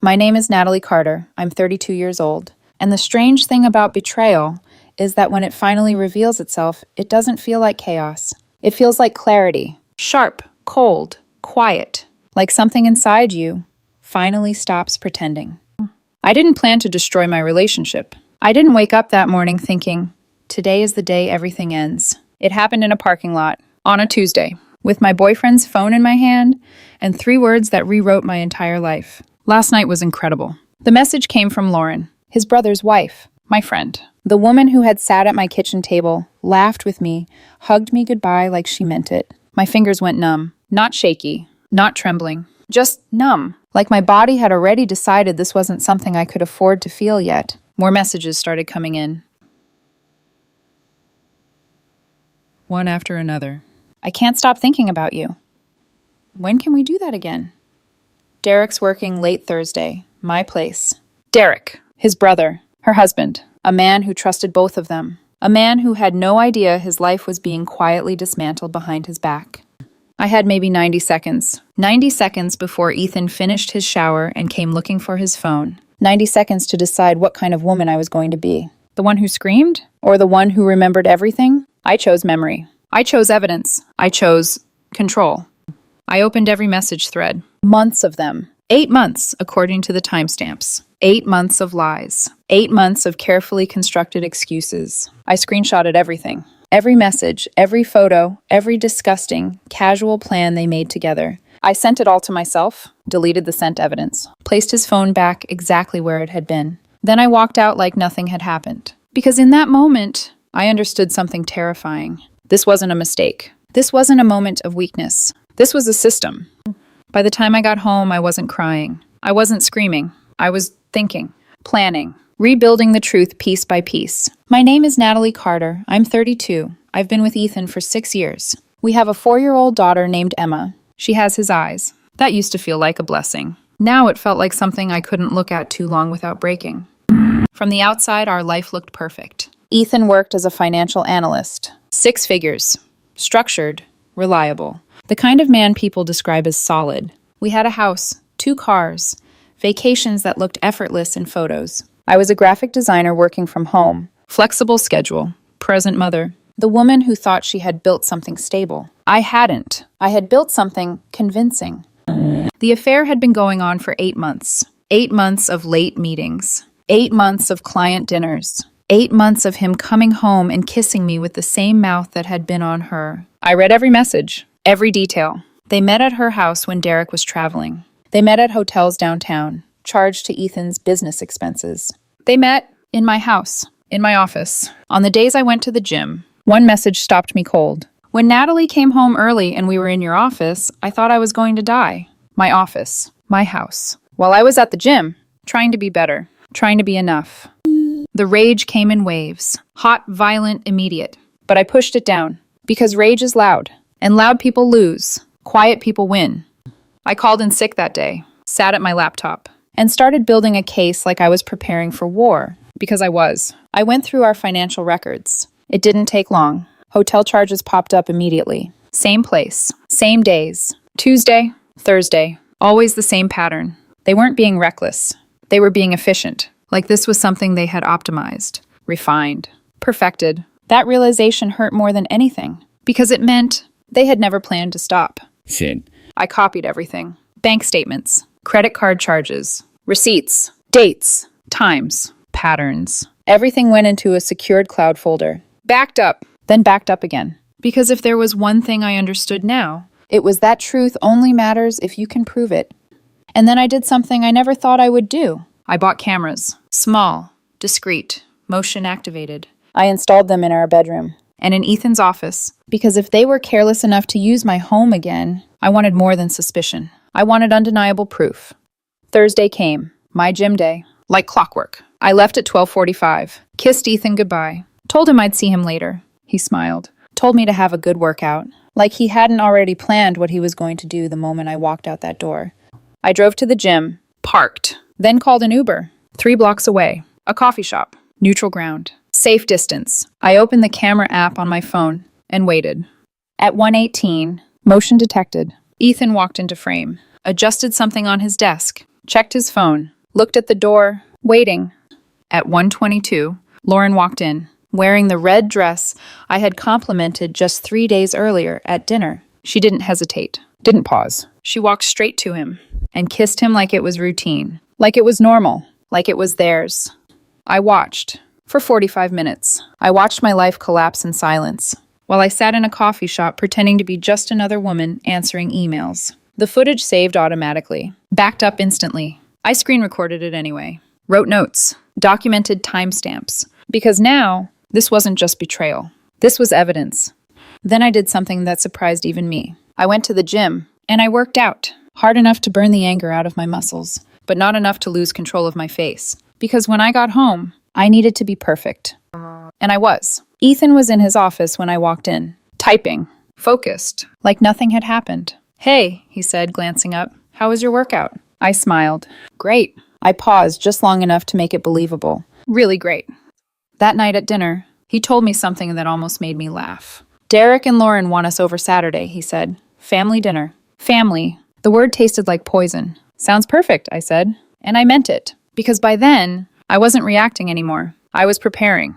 My name is Natalie Carter. I'm 32 years old. And the strange thing about betrayal is that when it finally reveals itself, it doesn't feel like chaos. It feels like clarity. Sharp, cold, quiet. Like something inside you finally stops pretending. I didn't plan to destroy my relationship. I didn't wake up that morning thinking, today is the day everything ends. It happened in a parking lot, on a Tuesday, with my boyfriend's phone in my hand and 3 words that rewrote my entire life. Last night was incredible. The message came from Lauren, his brother's wife, my friend. The woman who had sat at my kitchen table, laughed with me, hugged me goodbye like she meant it. My fingers went numb, not shaky, not trembling, just numb, like my body had already decided this wasn't something I could afford to feel yet. More messages started coming in. One after another. I can't stop thinking about you. When can we do that again? Derek's working late Thursday. My place. Derek, his brother, her husband, a man who trusted both of them, a man who had no idea his life was being quietly dismantled behind his back. I had maybe 90 seconds. 90 seconds before Ethan finished his shower and came looking for his phone. 90 seconds to decide what kind of woman I was going to be. The one who screamed? Or the one who remembered everything? I chose memory. I chose evidence. I chose control. I opened every message thread. Months of them. 8 months, according to the timestamps. 8 months of lies. 8 months of carefully constructed excuses. I screenshotted everything. Every message, every photo, every disgusting, casual plan they made together. I sent it all to myself, deleted the sent evidence, placed his phone back exactly where it had been. Then I walked out like nothing had happened. Because in that moment, I understood something terrifying. This wasn't a mistake. This wasn't a moment of weakness. This was a system. By the time I got home, I wasn't crying. I wasn't screaming. I was thinking, planning, rebuilding the truth piece by piece. My name is Natalie Carter. I'm 32. I've been with Ethan for 6 years. We have a 4-year-old daughter named Emma. She has his eyes. That used to feel like a blessing. Now it felt like something I couldn't look at too long without breaking. From the outside, our life looked perfect. Ethan worked as a financial analyst. 6 figures. Structured. Reliable. The kind of man people describe as solid. We had a house, 2 cars, vacations that looked effortless in photos. I was a graphic designer working from home. Flexible schedule. Present mother. The woman who thought she had built something stable. I hadn't. I had built something convincing. The affair had been going on for 8 months. 8 months of late meetings. 8 months of client dinners. 8 months of him coming home and kissing me with the same mouth that had been on her. I read every message, every detail. They met at her house when Derek was traveling. They met at hotels downtown, charged to Ethan's business expenses. They met in my house, in my office. On the days I went to the gym, one message stopped me cold. When Natalie came home early and we were in your office, I thought I was going to die. My office, my house. While I was at the gym, trying to be better, trying to be enough. The rage came in waves. Hot, violent, immediate. But I pushed it down. Because rage is loud. And loud people lose. Quiet people win. I called in sick that day, sat at my laptop, and started building a case like I was preparing for war. Because I was. I went through our financial records. It didn't take long. Hotel charges popped up immediately. Same place. Same days. Tuesday, Thursday. Always the same pattern. They weren't being reckless. They were being efficient. Like this was something they had optimized, refined, perfected. That realization hurt more than anything. Because it meant they had never planned to stop. Shit. I copied everything. Bank statements, credit card charges, receipts, dates, times, patterns. Everything went into a secured cloud folder. Backed up, then backed up again. Because if there was one thing I understood now, it was that truth only matters if you can prove it. And then I did something I never thought I would do. I bought cameras. Small, discreet, motion activated. I installed them in our bedroom. And in Ethan's office. Because if they were careless enough to use my home again, I wanted more than suspicion. I wanted undeniable proof. Thursday came. My gym day. Like clockwork. I left at 12:45. Kissed Ethan goodbye. Told him I'd see him later. He smiled. Told me to have a good workout. Like he hadn't already planned what he was going to do the moment I walked out that door. I drove to the gym. Parked. Then called an Uber. 3 blocks away. A coffee shop. Neutral ground. Safe distance. I opened the camera app on my phone and waited. At 1:18, motion detected. Ethan walked into frame. Adjusted something on his desk. Checked his phone. looked at the door, waiting. At 1:22, Lauren walked in, wearing the red dress I had complimented just 3 days earlier at dinner. She didn't hesitate, didn't pause. She walked straight to him and kissed him like it was routine, like it was normal, like it was theirs. I watched for 45 minutes. I watched my life collapse in silence, while I sat in a coffee shop pretending to be just another woman answering emails. The footage saved automatically, backed up instantly. I screen recorded it anyway, wrote notes, documented timestamps, because now this wasn't just betrayal. This was evidence. Then I did something that surprised even me. I went to the gym, and I worked out, hard enough to burn the anger out of my muscles, but not enough to lose control of my face. Because when I got home, I needed to be perfect. And I was. Ethan was in his office when I walked in, typing, focused, like nothing had happened. "Hey," he said, glancing up. "How was your workout?" I smiled. "Great." I paused just long enough to make it believable. "Really great." That night at dinner, he told me something that almost made me laugh. "Derek and Lauren want us over Saturday," he said. "Family dinner." Family. The word tasted like poison. "Sounds perfect," I said. And I meant it. Because by then, I wasn't reacting anymore. I was preparing.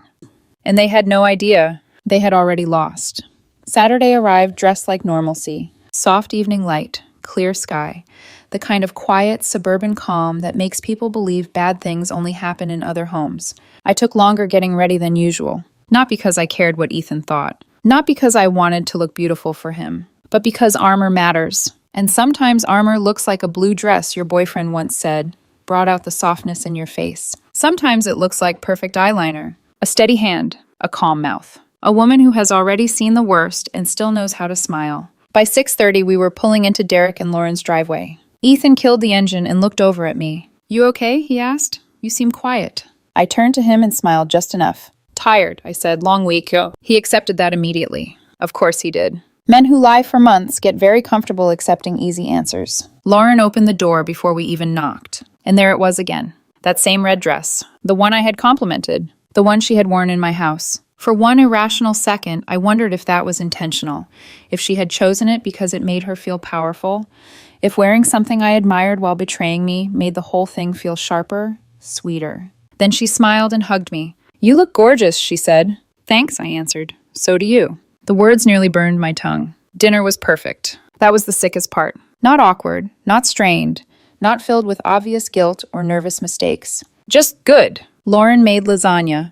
And they had no idea they had already lost. Saturday arrived dressed like normalcy. Soft evening light, clear sky, the kind of quiet suburban calm that makes people believe bad things only happen in other homes. I took longer getting ready than usual. Not because I cared what Ethan thought. Not because I wanted to look beautiful for him. But because armor matters. And sometimes armor looks like a blue dress your boyfriend once said brought out the softness in your face. Sometimes it looks like perfect eyeliner, a steady hand, a calm mouth. A woman who has already seen the worst and still knows how to smile. By 6:30, we were pulling into Derek and Lauren's driveway. Ethan killed the engine and looked over at me. "You okay?" he asked. "You seem quiet." I turned to him and smiled just enough. "Tired," I said. "Long week." He accepted that immediately. Of course he did. Men who lie for months get very comfortable accepting easy answers. Lauren opened the door before we even knocked. And there it was again. That same red dress. The one I had complimented. The one she had worn in my house. For one irrational second, I wondered if that was intentional. If she had chosen it because it made her feel powerful. If wearing something I admired while betraying me made the whole thing feel sharper, sweeter. Then she smiled and hugged me. "You look gorgeous," she said. "Thanks," I answered. "So do you." The words nearly burned my tongue. Dinner was perfect. That was the sickest part. Not awkward, not strained, not filled with obvious guilt or nervous mistakes. Just good. Lauren made lasagna.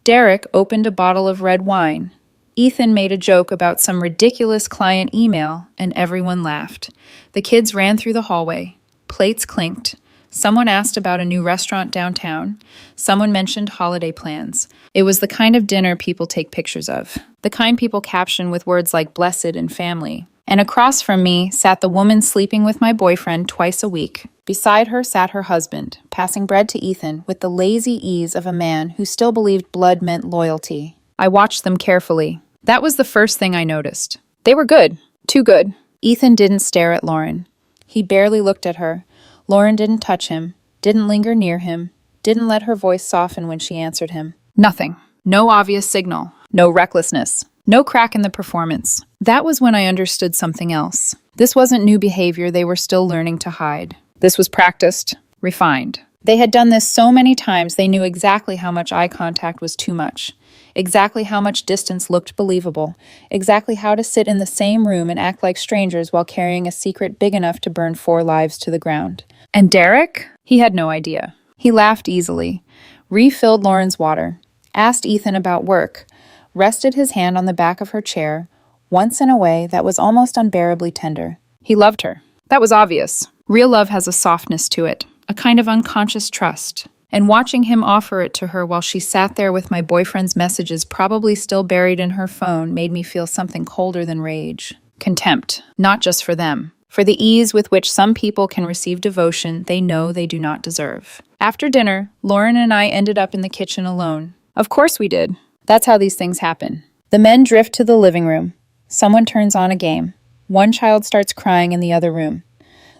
Derek opened a bottle of red wine. Ethan made a joke about some ridiculous client email, and everyone laughed. The kids ran through the hallway. Plates clinked. Someone asked about a new restaurant downtown. Someone mentioned holiday plans. It was the kind of dinner people take pictures of. The kind people caption with words like blessed and family. And across from me sat the woman sleeping with my boyfriend twice a week. Beside her sat her husband, passing bread to Ethan with the lazy ease of a man who still believed blood meant loyalty. I watched them carefully. That was the first thing I noticed. They were good. Too good. Ethan didn't stare at Lauren. He barely looked at her. Lauren didn't touch him, didn't linger near him, didn't let her voice soften when she answered him. Nothing. No obvious signal. No recklessness. No crack in the performance. That was when I understood something else. This wasn't new behavior they were still learning to hide. This was practiced, refined. They had done this so many times they knew exactly how much eye contact was too much, exactly how much distance looked believable, exactly how to sit in the same room and act like strangers while carrying a secret big enough to burn 4 lives to the ground. And Derek? He had no idea. He laughed easily, refilled Lauren's water, asked Ethan about work, rested his hand on the back of her chair, once in a way that was almost unbearably tender. He loved her. That was obvious. Real love has a softness to it, a kind of unconscious trust. And watching him offer it to her while she sat there with my boyfriend's messages probably still buried in her phone made me feel something colder than rage. Contempt, not just for them, for the ease with which some people can receive devotion they know they do not deserve. After dinner, Lauren and I ended up in the kitchen alone. Of course we did. That's how these things happen. The men drift to the living room. Someone turns on a game. One child starts crying in the other room.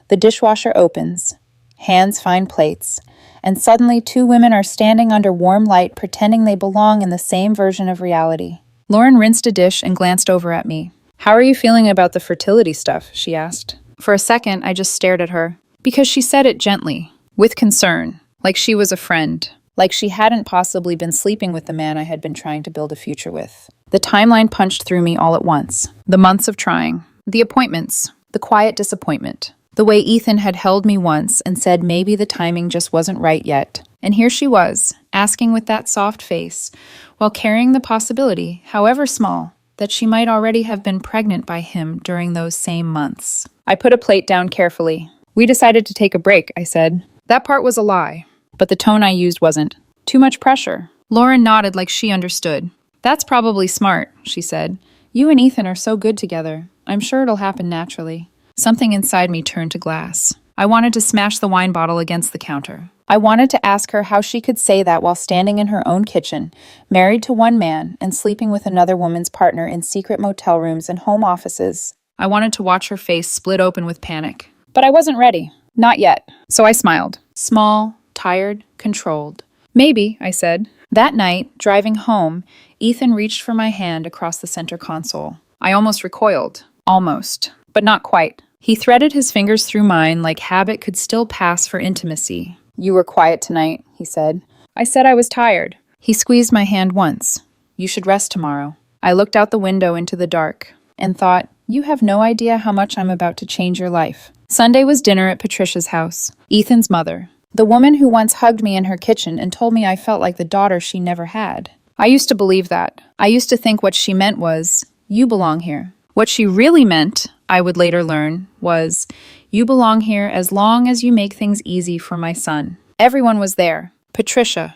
The dishwasher opens. Hands find plates. And suddenly 2 women are standing under warm light pretending they belong in the same version of reality. Lauren rinsed a dish and glanced over at me. "How are you feeling about the fertility stuff?" she asked. For a second, I just stared at her. Because she said it gently, with concern, like she was a friend, like she hadn't possibly been sleeping with the man I had been trying to build a future with. The timeline punched through me all at once. The months of trying, the appointments, the quiet disappointment, the way Ethan had held me once and said maybe the timing just wasn't right yet. And here she was, asking with that soft face, while carrying the possibility, however small, that she might already have been pregnant by him during those same months. I put a plate down carefully. "We decided to take a break," I said. That part was a lie, but the tone I used wasn't. Too much pressure. Lauren nodded like she understood. "That's probably smart," she said. "You and Ethan are so good together. I'm sure it'll happen naturally." Something inside me turned to glass. I wanted to smash the wine bottle against the counter. I wanted to ask her how she could say that while standing in her own kitchen, married to one man and sleeping with another woman's partner in secret motel rooms and home offices. I wanted to watch her face split open with panic. But I wasn't ready. Not yet. So I smiled. Small, tired, controlled. "Maybe," I said. That night, driving home, Ethan reached for my hand across the center console. I almost recoiled. Almost. But not quite. He threaded his fingers through mine like habit could still pass for intimacy. "You were quiet tonight," he said. I said I was tired. He squeezed my hand once. "You should rest tomorrow." I looked out the window into the dark and thought, "You have no idea how much I'm about to change your life." Sunday was dinner at Patricia's house, Ethan's mother, the woman who once hugged me in her kitchen and told me I felt like the daughter she never had. I used to believe that. I used to think what she meant was, "You belong here." What she really meant, I would later learn, was, "You belong here as long as you make things easy for my son." Everyone was there. Patricia,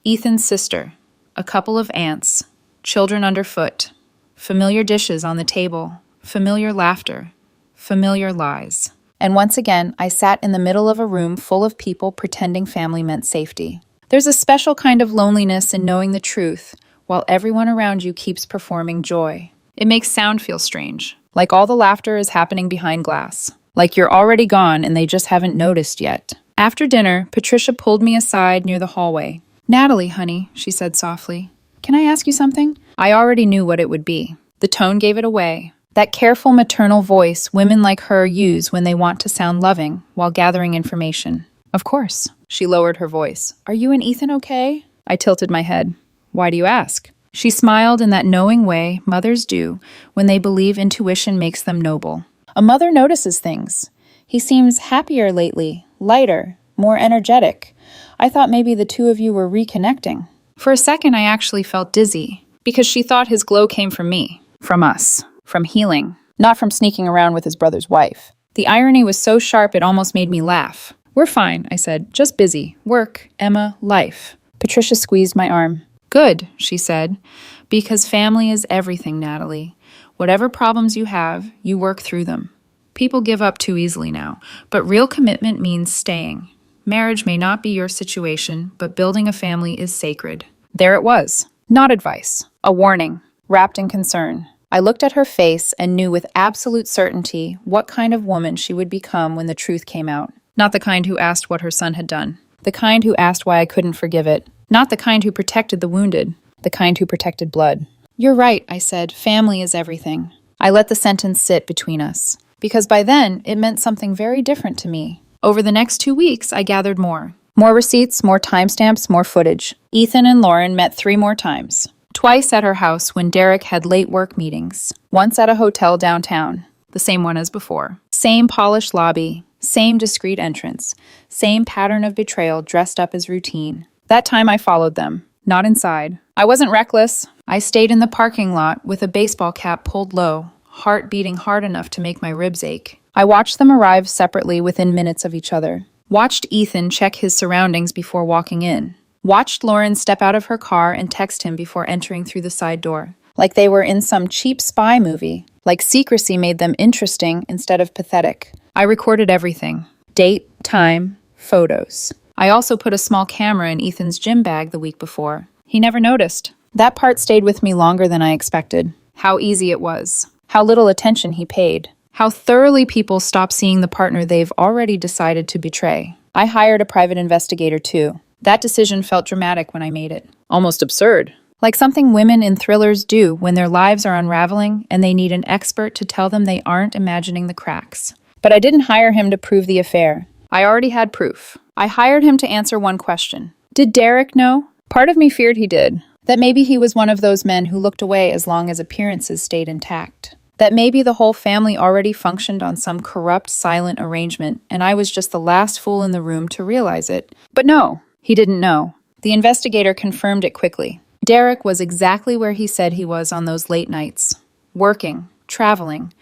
Ethan's sister, a couple of aunts, children underfoot, familiar dishes on the table, familiar laughter, familiar lies. And once again, I sat in the middle of a room full of people pretending family meant safety. There's a special kind of loneliness in knowing the truth while everyone around you keeps performing joy. It makes sound feel strange, like all the laughter is happening behind glass, like you're already gone and they just haven't noticed yet. After dinner, Patricia pulled me aside near the hallway. "Natalie, honey," she said softly, "can I ask you something?" I already knew what it would be. The tone gave it away. That careful maternal voice women like her use when they want to sound loving while gathering information. "Of course." She lowered her voice. "Are you and Ethan okay?" I tilted my head. "Why do you ask?" She smiled in that knowing way mothers do when they believe intuition makes them noble. A mother notices things. "He seems happier lately, lighter, more energetic. I thought maybe the two of you were reconnecting." For a second, I actually felt dizzy, because she thought his glow came from me, from us, from healing, not from sneaking around with his brother's wife. The irony was so sharp it almost made me laugh. "We're fine," I said. "Just busy. Work, Emma, life." Patricia squeezed my arm. "Good," she said, "because family is everything, Natalie. Whatever problems you have, you work through them. People give up too easily now, but real commitment means staying. Marriage may not be your situation, but building a family is sacred." There it was. Not advice. A warning, wrapped in concern. I looked at her face and knew with absolute certainty what kind of woman she would become when the truth came out. Not the kind who asked what her son had done. The kind who asked why I couldn't forgive it. Not the kind who protected the wounded. The kind who protected blood. "You're right," I said. "Family is everything." I let the sentence sit between us, because by then it meant something very different to me. Over the next 2 weeks, I gathered more. More receipts, more timestamps, more footage. Ethan and Lauren met 3 more times. Twice at her house when Derek had late work meetings. Once at a hotel downtown. The same one as before. Same polished lobby. Same discreet entrance. Same pattern of betrayal dressed up as routine. That time I followed them. Not inside. I wasn't reckless. I stayed in the parking lot with a baseball cap pulled low, heart beating hard enough to make my ribs ache. I watched them arrive separately within minutes of each other. Watched Ethan check his surroundings before walking in. Watched Lauren step out of her car and text him before entering through the side door. Like they were in some cheap spy movie. Like secrecy made them interesting instead of pathetic. I recorded everything. Date, time, photos. I also put a small camera in Ethan's gym bag the week before. He never noticed. That part stayed with me longer than I expected. How easy it was. How little attention he paid. How thoroughly people stop seeing the partner they've already decided to betray. I hired a private investigator too. That decision felt dramatic when I made it. Almost absurd. Like something women in thrillers do when their lives are unraveling and they need an expert to tell them they aren't imagining the cracks. But I didn't hire him to prove the affair. I already had proof. I hired him to answer one question. Did Derek know? Part of me feared he did. That maybe he was one of those men who looked away as long as appearances stayed intact. That maybe the whole family already functioned on some corrupt, silent arrangement, and I was just the last fool in the room to realize it. But no, he didn't know. The investigator confirmed it quickly. Derek was exactly where he said he was on those late nights. Working, traveling,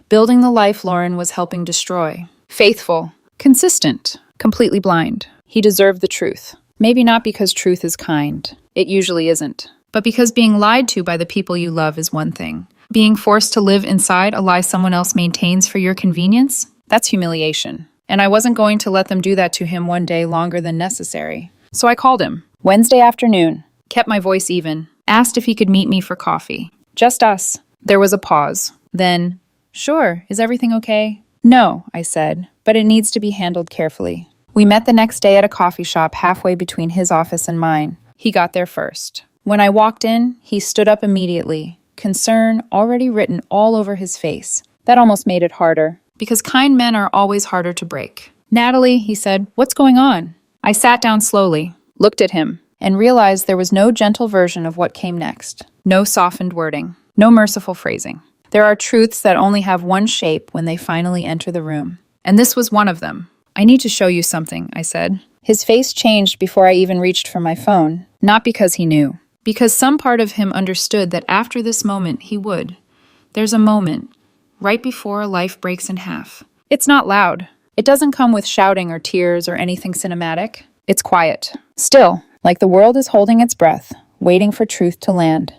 building the life Lauren was helping destroy. Faithful, consistent, completely blind. He deserved the truth. Maybe not because truth is kind. It usually isn't. But because being lied to by the people you love is one thing. Being forced to live inside a lie someone else maintains for your convenience? That's humiliation. And I wasn't going to let them do that to him one day longer than necessary. So I called him. Wednesday afternoon. Kept my voice even. Asked if he could meet me for coffee. Just us. There was a pause. Then, sure, is everything okay? No, I said, but it needs to be handled carefully. We met the next day at a coffee shop halfway between his office and mine. He got there first. When I walked in, he stood up immediately, concern already written all over his face. That almost made it harder, because kind men are always harder to break. Natalie, he said, what's going on? I sat down slowly, looked at him, and realized there was no gentle version of what came next. No softened wording, no merciful phrasing. There are truths that only have one shape when they finally enter the room. And this was one of them. I need to show you something, I said. His face changed before I even reached for my phone, not because he knew. Because some part of him understood that after this moment he would. There's a moment, right before life breaks in half. It's not loud. It doesn't come with shouting or tears or anything cinematic. It's quiet. Still, like the world is holding its breath, waiting for truth to land.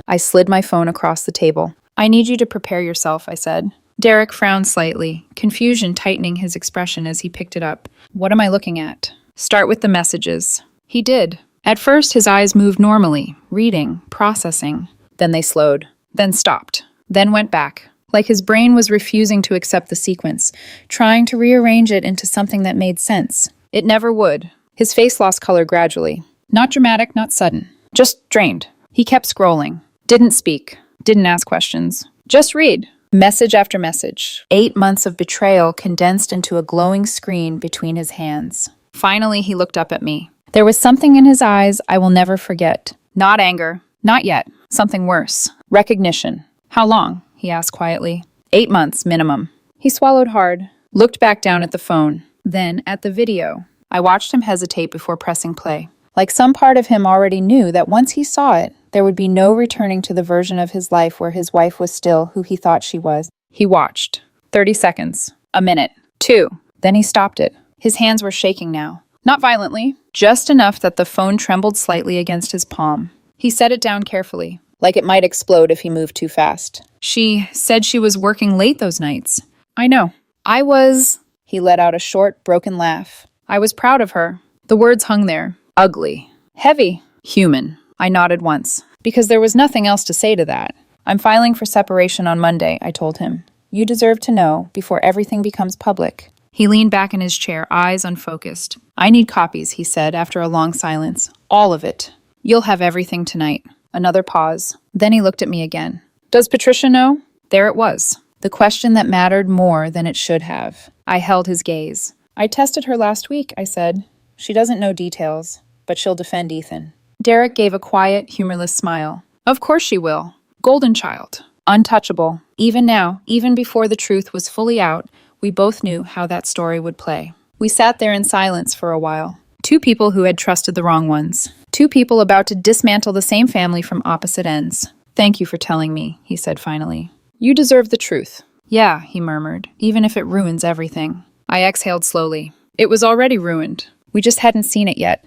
I slid my phone across the table. I need you to prepare yourself, I said. Derek frowned slightly, confusion tightening his expression as he picked it up. What am I looking at? Start with the messages. He did. At first, his eyes moved normally, reading, processing. Then they slowed, then stopped, then went back, like his brain was refusing to accept the sequence, trying to rearrange it into something that made sense. It never would. His face lost color gradually. Not dramatic, not sudden. Just drained. He kept scrolling. Didn't speak. Didn't ask questions. Just read. Message after message. 8 months of betrayal condensed into a glowing screen between his hands. Finally, he looked up at me. There was something in his eyes I will never forget. Not anger. Not yet. Something worse. Recognition. How long? He asked quietly. 8 months, minimum. He swallowed hard, looked back down at the phone, then at the video. I watched him hesitate before pressing play. Like some part of him already knew that once he saw it, there would be no returning to the version of his life where his wife was still who he thought she was. He watched. 30 seconds. A minute. 2. Then he stopped it. His hands were shaking now. Not violently, just enough that the phone trembled slightly against his palm. He set it down carefully, like it might explode if he moved too fast. She said she was working late those nights. I know. I was... He let out a short, broken laugh. I was proud of her. The words hung there. Ugly. Heavy. Human. I nodded once, because there was nothing else to say to that. I'm filing for separation on Monday, I told him. You deserve to know before everything becomes public. He leaned back in his chair, eyes unfocused. I need copies, he said after a long silence. All of it. You'll have everything tonight. Another pause. Then he looked at me again. Does Patricia know? There it was. The question that mattered more than it should have. I held his gaze. I tested her last week, I said. She doesn't know details, but she'll defend Ethan. Derek gave a quiet, humorless smile. Of course she will. Golden child. Untouchable. Even now, even before the truth was fully out, we both knew how that story would play. We sat there in silence for a while. Two people who had trusted the wrong ones. Two people about to dismantle the same family from opposite ends. Thank you for telling me, he said finally. You deserve the truth. Yeah, he murmured, even if it ruins everything. I exhaled slowly. It was already ruined. We just hadn't seen it yet.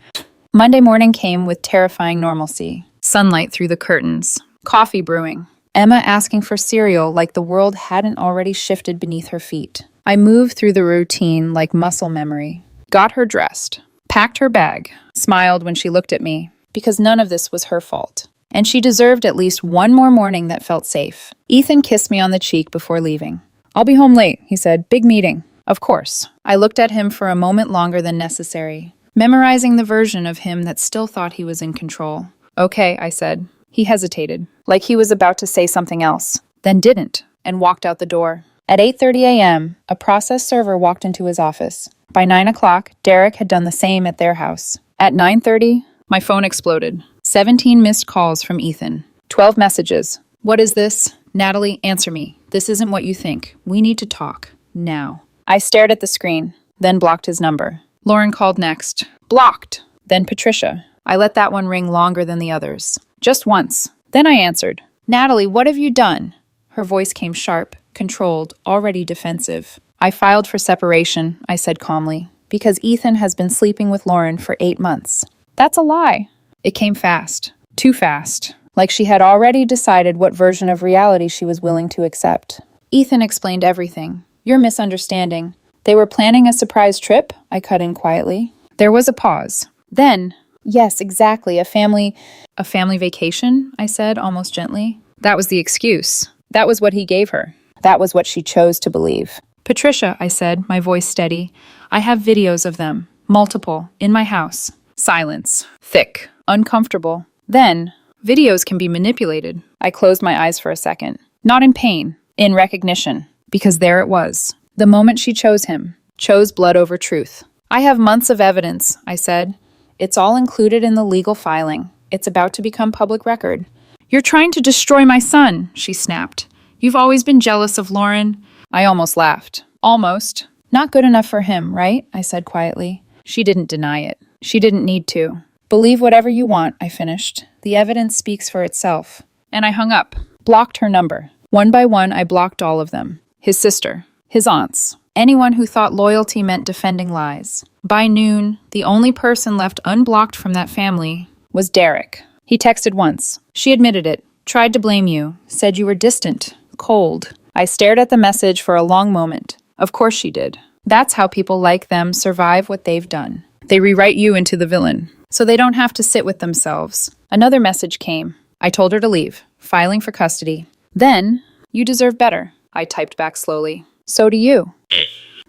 Monday morning came with terrifying normalcy. Sunlight through the curtains. Coffee brewing. Emma asking for cereal like the world hadn't already shifted beneath her feet. I moved through the routine like muscle memory. Got her dressed. Packed her bag. Smiled when she looked at me. Because none of this was her fault. And she deserved at least one more morning that felt safe. Ethan kissed me on the cheek before leaving. I'll be home late, he said. Big meeting. Of course. I looked at him for a moment longer than necessary, memorizing the version of him that still thought he was in control. Okay, I said. He hesitated, like he was about to say something else, then didn't, and walked out the door. At 8:30 a.m., a process server walked into his office. By 9 o'clock, Derek had done the same at their house. At 9:30, my phone exploded. 17 missed calls from Ethan. 12 messages. What is this? Natalie, answer me. This isn't what you think. We need to talk. Now. I stared at the screen, then blocked his number. Lauren called next. Blocked. Then Patricia. I let that one ring longer than the others. Just once. Then I answered. Natalie, what have you done? Her voice came sharp, controlled, already defensive. I filed for separation, I said calmly, because Ethan has been sleeping with Lauren for 8 months. That's a lie. It came fast. Too fast. Like she had already decided what version of reality she was willing to accept. Ethan explained everything. You're misunderstanding. They were planning a surprise trip, I cut in quietly. There was a pause. Then, yes, exactly, a family vacation, I said almost gently. That was the excuse. That was what he gave her. That was what she chose to believe. Patricia, I said, my voice steady. I have videos of them. Multiple. In my house. Silence. Thick. Uncomfortable. Then, videos can be manipulated. I closed my eyes for a second. Not in pain. In recognition. Because there it was. The moment she chose him. Chose blood over truth. I have months of evidence, I said. It's all included in the legal filing. It's about to become public record. You're trying to destroy my son, she snapped. You've always been jealous of Lauren. I almost laughed. Almost. Not good enough for him, right? I said quietly. She didn't deny it. She didn't need to. Believe whatever you want, I finished. The evidence speaks for itself. And I hung up. Blocked her number. One by one, I blocked all of them. His sister. His aunts. Anyone who thought loyalty meant defending lies. By noon, the only person left unblocked from that family was Derek. He texted once. She admitted it. Tried to blame you. Said you were distant. Cold. I stared at the message for a long moment. Of course she did. That's how people like them survive what they've done. They rewrite you into the villain, so they don't have to sit with themselves. Another message came. I told her to leave. Filing for custody. Then, you deserve better. I typed back slowly. So do you.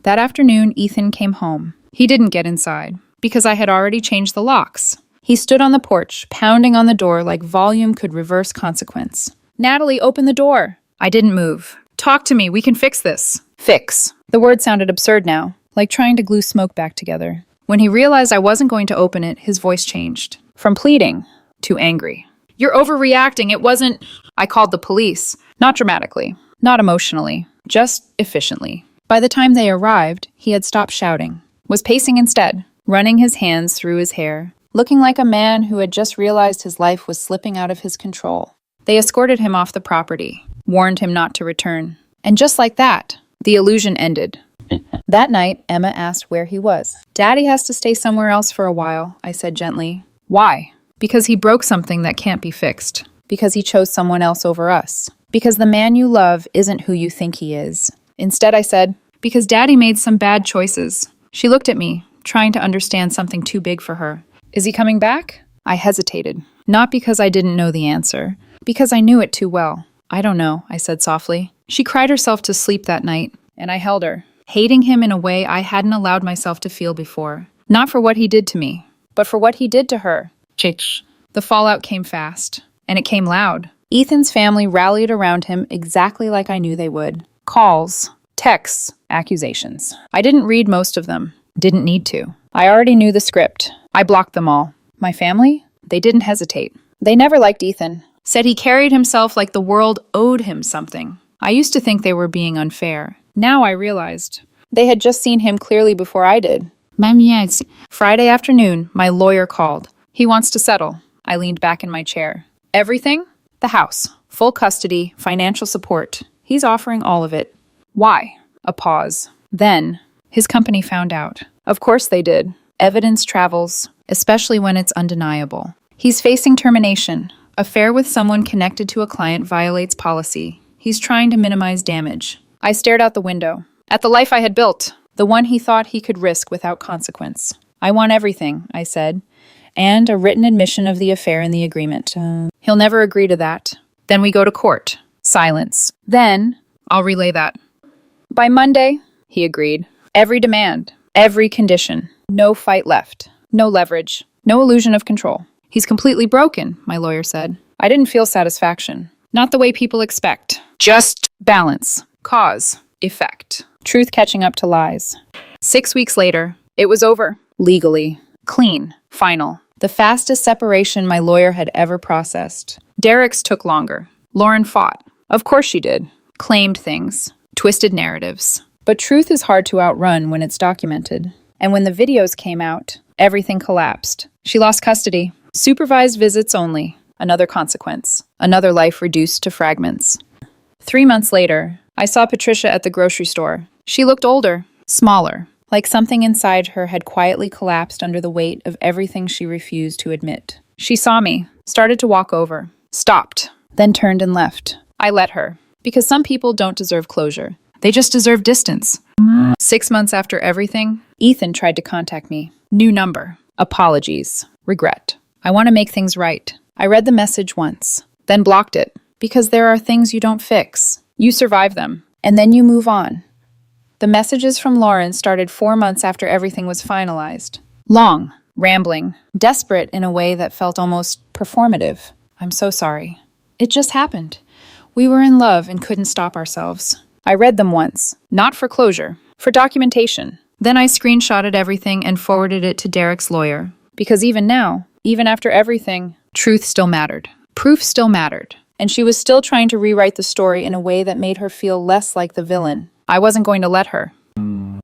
That afternoon, Ethan came home. He didn't get inside, because I had already changed the locks. He stood on the porch, pounding on the door like volume could reverse consequence. Natalie, open the door. I didn't move. Talk to me, we can fix this. Fix. The word sounded absurd now, like trying to glue smoke back together. When he realized I wasn't going to open it, his voice changed. From pleading to angry. You're overreacting, it wasn't... I called the police. Not dramatically, not emotionally, just efficiently. By the time they arrived, he had stopped shouting. Was pacing instead, running his hands through his hair, looking like a man who had just realized his life was slipping out of his control. They escorted him off the property, warned him not to return. And just like that, the illusion ended. That night, Emma asked where he was. Daddy has to stay somewhere else for a while, I said gently. Why? Because he broke something that can't be fixed. Because he chose someone else over us. Because the man you love isn't who you think he is. Instead, I said, because Daddy made some bad choices. She looked at me, trying to understand something too big for her. Is he coming back? I hesitated. Not because I didn't know the answer. Because I knew it too well. I don't know, I said softly. She cried herself to sleep that night, and I held her, hating him in a way I hadn't allowed myself to feel before. Not for what he did to me, but for what he did to her. Chich. The fallout came fast, and it came loud. Ethan's family rallied around him exactly like I knew they would. Calls, texts, accusations. I didn't read most of them. Didn't need to. I already knew the script. I blocked them all. My family? They didn't hesitate. They never liked Ethan. Said he carried himself like the world owed him something. I used to think they were being unfair. Now I realized. They had just seen him clearly before I did. Friday afternoon, my lawyer called. He wants to settle. I leaned back in my chair. Everything? The house. Full custody, financial support. He's offering all of it. Why? A pause. Then, his company found out. Of course they did. Evidence travels, especially when it's undeniable. He's facing termination. Affair with someone connected to a client violates policy. He's trying to minimize damage. I stared out the window. At the life I had built. The one he thought he could risk without consequence. I want everything, I said. And a written admission of the affair in the agreement. He'll never agree to that. Then we go to court. Silence. Then, I'll relay that. By Monday, he agreed. Every demand. Every condition. No fight left. No leverage. No illusion of control. He's completely broken, my lawyer said. I didn't feel satisfaction. Not the way people expect. Just balance. Cause. Effect. Truth catching up to lies. 6 weeks later, it was over. Legally. Clean. Final. The fastest separation my lawyer had ever processed. Derek's took longer. Lauren fought. Of course she did. Claimed things. Twisted narratives. But truth is hard to outrun when it's documented. And when the videos came out, everything collapsed. She lost custody. Supervised visits only. Another consequence. Another life reduced to fragments. 3 months later, I saw Patricia at the grocery store. She looked older, smaller, like something inside her had quietly collapsed under the weight of everything she refused to admit. She saw me, started to walk over, stopped, then turned and left. I let her, because some people don't deserve closure. They just deserve distance. 6 months after everything, Ethan tried to contact me. New number. Apologies. Regret. I want to make things right. I read the message once, then blocked it, because there are things you don't fix. You survive them, and then you move on. The messages from Lauren started 4 months after everything was finalized. Long, rambling, desperate in a way that felt almost performative. I'm so sorry. It just happened. We were in love and couldn't stop ourselves. I read them once, not for closure, for documentation. Then I screenshotted everything and forwarded it to Derek's lawyer. Because even now, even after everything, truth still mattered. Proof still mattered. And she was still trying to rewrite the story in a way that made her feel less like the villain. I wasn't going to let her.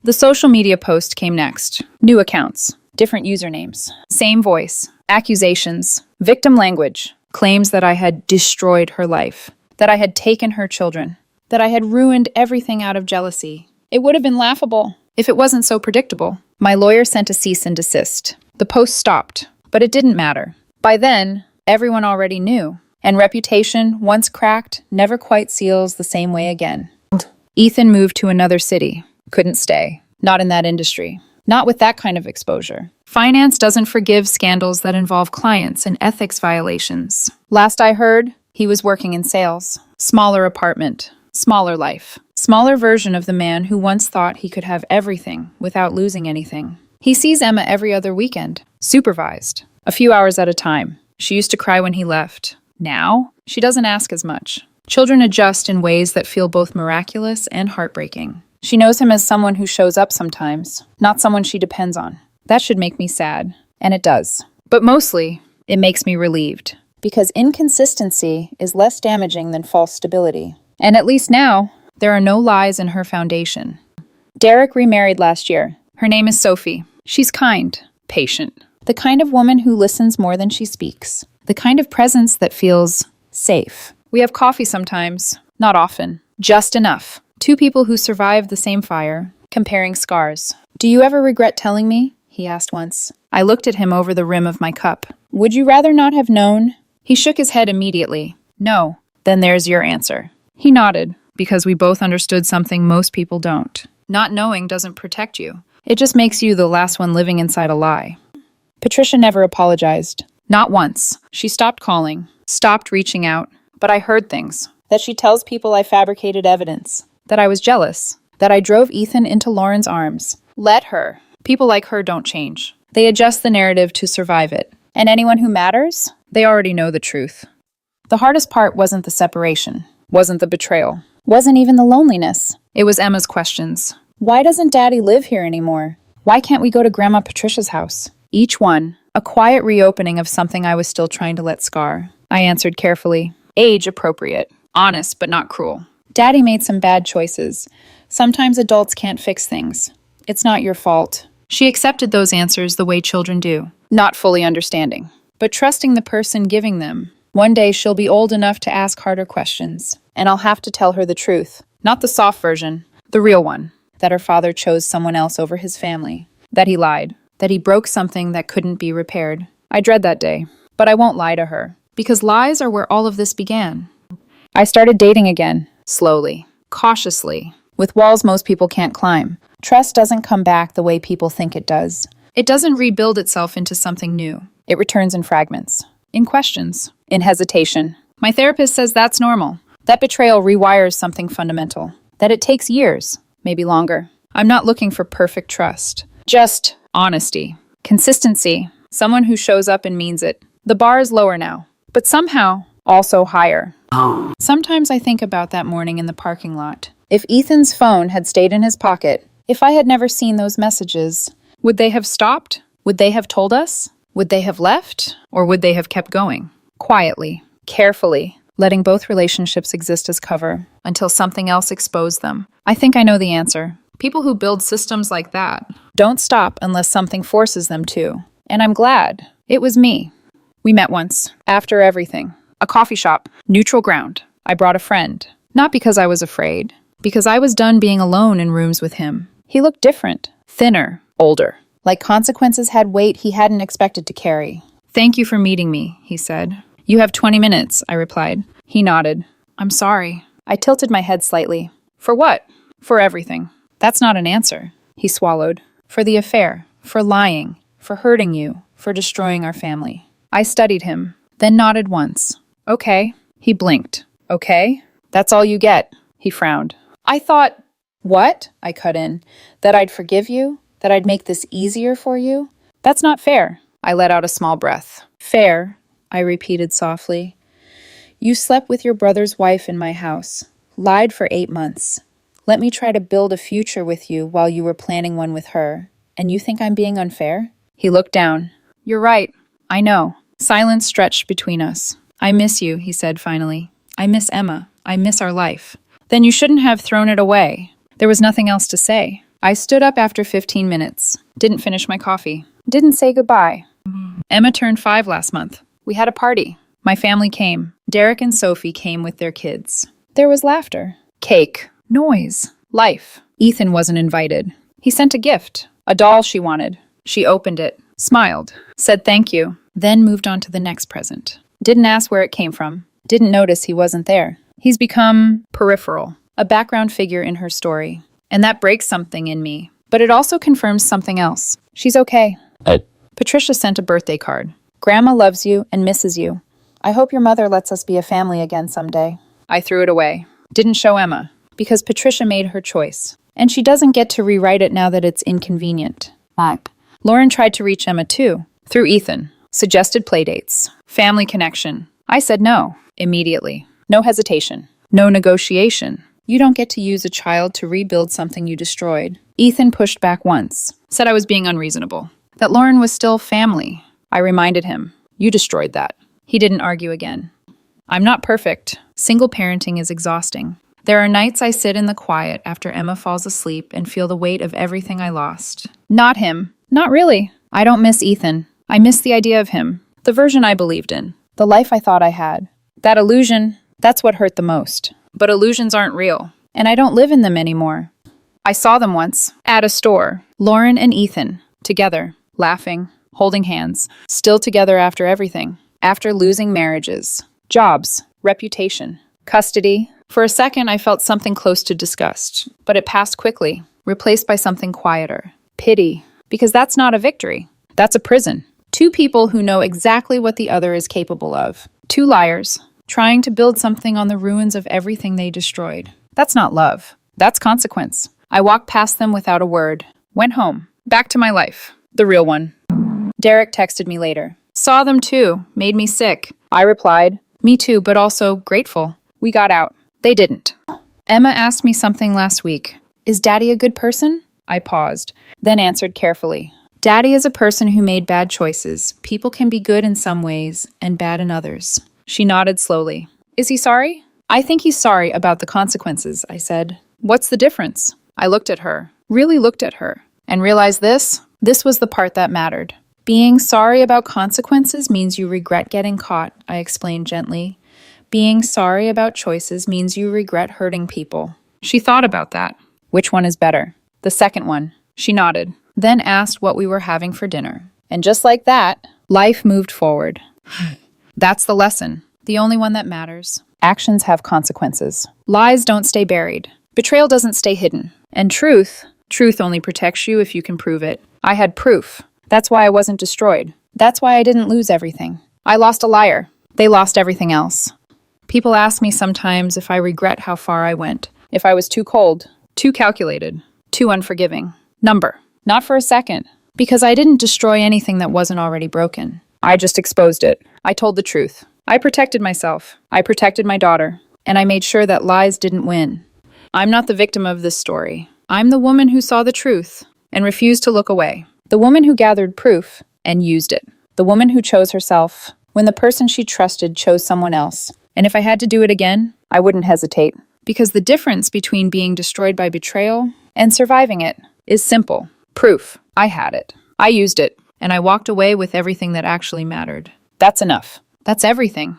The social media post came next. New accounts, different usernames, same voice, accusations, victim language, claims that I had destroyed her life, that I had taken her children, that I had ruined everything out of jealousy. It would have been laughable if it wasn't so predictable. My lawyer sent a cease and desist. The post stopped, but it didn't matter. By then, everyone already knew. And reputation, once cracked, never quite seals the same way again. Ethan moved to another city. Couldn't stay. Not in that industry. Not with that kind of exposure. Finance doesn't forgive scandals that involve clients and ethics violations. Last I heard, he was working in sales. Smaller apartment. Smaller life. Smaller version of the man who once thought he could have everything without losing anything. He sees Emma every other weekend. Supervised. A few hours at a time. She used to cry when he left. Now, she doesn't ask as much. Children adjust in ways that feel both miraculous and heartbreaking. She knows him as someone who shows up sometimes, not someone she depends on. That should make me sad, and it does. But mostly, it makes me relieved. Because inconsistency is less damaging than false stability. And at least now, there are no lies in her foundation. Derek remarried last year. Her name is Sophie. She's kind, patient. The kind of woman who listens more than she speaks. The kind of presence that feels safe. We have coffee sometimes, not often, just enough. Two people who survived the same fire, comparing scars. Do you ever regret telling me? He asked once. I looked at him over the rim of my cup. Would you rather not have known? He shook his head immediately. No. Then there's your answer. He nodded, because we both understood something most people don't. Not knowing doesn't protect you. It just makes you the last one living inside a lie. Patricia never apologized. Not once. She stopped calling, stopped reaching out. But I heard things. That she tells people I fabricated evidence. That I was jealous. That I drove Ethan into Lauren's arms. Let her. People like her don't change. They adjust the narrative to survive it. And anyone who matters, they already know the truth. The hardest part wasn't the separation. Wasn't the betrayal. Wasn't even the loneliness. It was Emma's questions. Why doesn't Daddy live here anymore? Why can't we go to Grandma Patricia's house? Each one, a quiet reopening of something I was still trying to let scar. I answered carefully. Age appropriate. Honest, but not cruel. Daddy made some bad choices. Sometimes adults can't fix things. It's not your fault. She accepted those answers the way children do. Not fully understanding, but trusting the person giving them. One day she'll be old enough to ask harder questions, and I'll have to tell her the truth. Not the soft version, the real one. That her father chose someone else over his family. That he lied. That he broke something that couldn't be repaired. I dread that day, but I won't lie to her. Because lies are where all of this began. I started dating again, slowly, cautiously, with walls most people can't climb. Trust doesn't come back the way people think it does. It doesn't rebuild itself into something new. It returns in fragments, in questions, in hesitation. My therapist says that's normal. That betrayal rewires something fundamental. That it takes years, maybe longer. I'm not looking for perfect trust. Just honesty, consistency, someone who shows up and means it. The bar is lower now, but somehow also higher. Sometimes I think about that morning in the parking lot. If Ethan's phone had stayed in his pocket, if I had never seen those messages, would they have stopped? Would they have told us? Would they have left? Or would they have kept going? Quietly, carefully, letting both relationships exist as cover until something else exposed them. I think I know the answer. People who build systems like that don't stop unless something forces them to. And I'm glad. It was me. We met once, after everything. A coffee shop, neutral ground. I brought a friend. Not because I was afraid, because I was done being alone in rooms with him. He looked different, thinner, older. Like consequences had weight he hadn't expected to carry. "Thank you for meeting me," he said. "You have 20 minutes, I replied. He nodded. "I'm sorry." I tilted my head slightly. "For what?" "For everything." "That's not an answer," he swallowed. "For the affair, for lying, for hurting you, for destroying our family." I studied him, then nodded once. "Okay." He blinked. "Okay? That's all you get," he frowned. I thought, "What?" I cut in. "That I'd forgive you? That I'd make this easier for you? That's not fair." I let out a small breath. "Fair," I repeated softly. "You slept with your brother's wife in my house, lied for 8 months. Let me try to build a future with you while you were planning one with her. And you think I'm being unfair?" He looked down. "You're right. I know." Silence stretched between us. "I miss you," he said finally. "I miss Emma. I miss our life." "Then you shouldn't have thrown it away." There was nothing else to say. I stood up after 15 minutes. Didn't finish my coffee. Didn't say goodbye. Emma turned 5 last month. We had a party. My family came. Derek and Sophie came with their kids. There was laughter. Cake. Noise. Life. Ethan wasn't invited. He sent a gift. A doll she wanted. She opened it, smiled, said thank you, then moved on to the next present. Didn't ask where it came from. Didn't notice he wasn't there. He's become peripheral, a background figure in her story. And that breaks something in me. But it also confirms something else. She's okay. Patricia sent a birthday card. "Grandma loves you and misses you. I hope your mother lets us be a family again someday." I threw it away. Didn't show Emma, because Patricia made her choice. And she doesn't get to rewrite it now that it's inconvenient. Lauren tried to reach Emma too, through Ethan. Suggested playdates. Family connection. I said no, immediately. No hesitation. No negotiation. You don't get to use a child to rebuild something you destroyed. Ethan pushed back once, said I was being unreasonable. That Lauren was still family. I reminded him. You destroyed that. He didn't argue again. I'm not perfect. Single parenting is exhausting. There are nights I sit in the quiet after Emma falls asleep and feel the weight of everything I lost. Not him. Not really. I don't miss Ethan. I miss the idea of him. The version I believed in. The life I thought I had. That illusion, that's what hurt the most. But illusions aren't real. And I don't live in them anymore. I saw them once, at a store. Lauren and Ethan, together, laughing, holding hands, still together after everything. After losing marriages, jobs, reputation, custody. For a second, I felt something close to disgust, but it passed quickly, replaced by something quieter. Pity. Because that's not a victory. That's a prison. 2 people who know exactly what the other is capable of. 2 liars, trying to build something on the ruins of everything they destroyed. That's not love. That's consequence. I walked past them without a word. Went home. Back to my life. The real one. Derek texted me later. Saw them too. Made me sick. I replied, me too, but also grateful. We got out. They didn't. Emma asked me something last week. Is Daddy a good person? I paused, then answered carefully. Daddy is a person who made bad choices. People can be good in some ways and bad in others. She nodded slowly. Is he sorry? I think he's sorry about the consequences, I said. What's the difference? I looked at her, really looked at her, and realized this was the part that mattered. Being sorry about consequences means you regret getting caught, I explained gently. Being sorry about choices means you regret hurting people. She thought about that. Which one is better? The second one. She nodded, then asked what we were having for dinner. And just like that, life moved forward. That's the lesson, the only one that matters. Actions have consequences. Lies don't stay buried. Betrayal doesn't stay hidden. And truth only protects you if you can prove it. I had proof. That's why I wasn't destroyed. That's why I didn't lose everything. I lost a liar. They lost everything else. People ask me sometimes if I regret how far I went. If I was too cold, too calculated, too unforgiving. Number. Not for a second. Because I didn't destroy anything that wasn't already broken. I just exposed it. I told the truth. I protected myself. I protected my daughter. And I made sure that lies didn't win. I'm not the victim of this story. I'm the woman who saw the truth and refused to look away. The woman who gathered proof and used it. The woman who chose herself when the person she trusted chose someone else. And if I had to do it again, I wouldn't hesitate. Because the difference between being destroyed by betrayal and surviving it is simple. Proof. I had it. I used it. And I walked away with everything that actually mattered. That's enough. That's everything.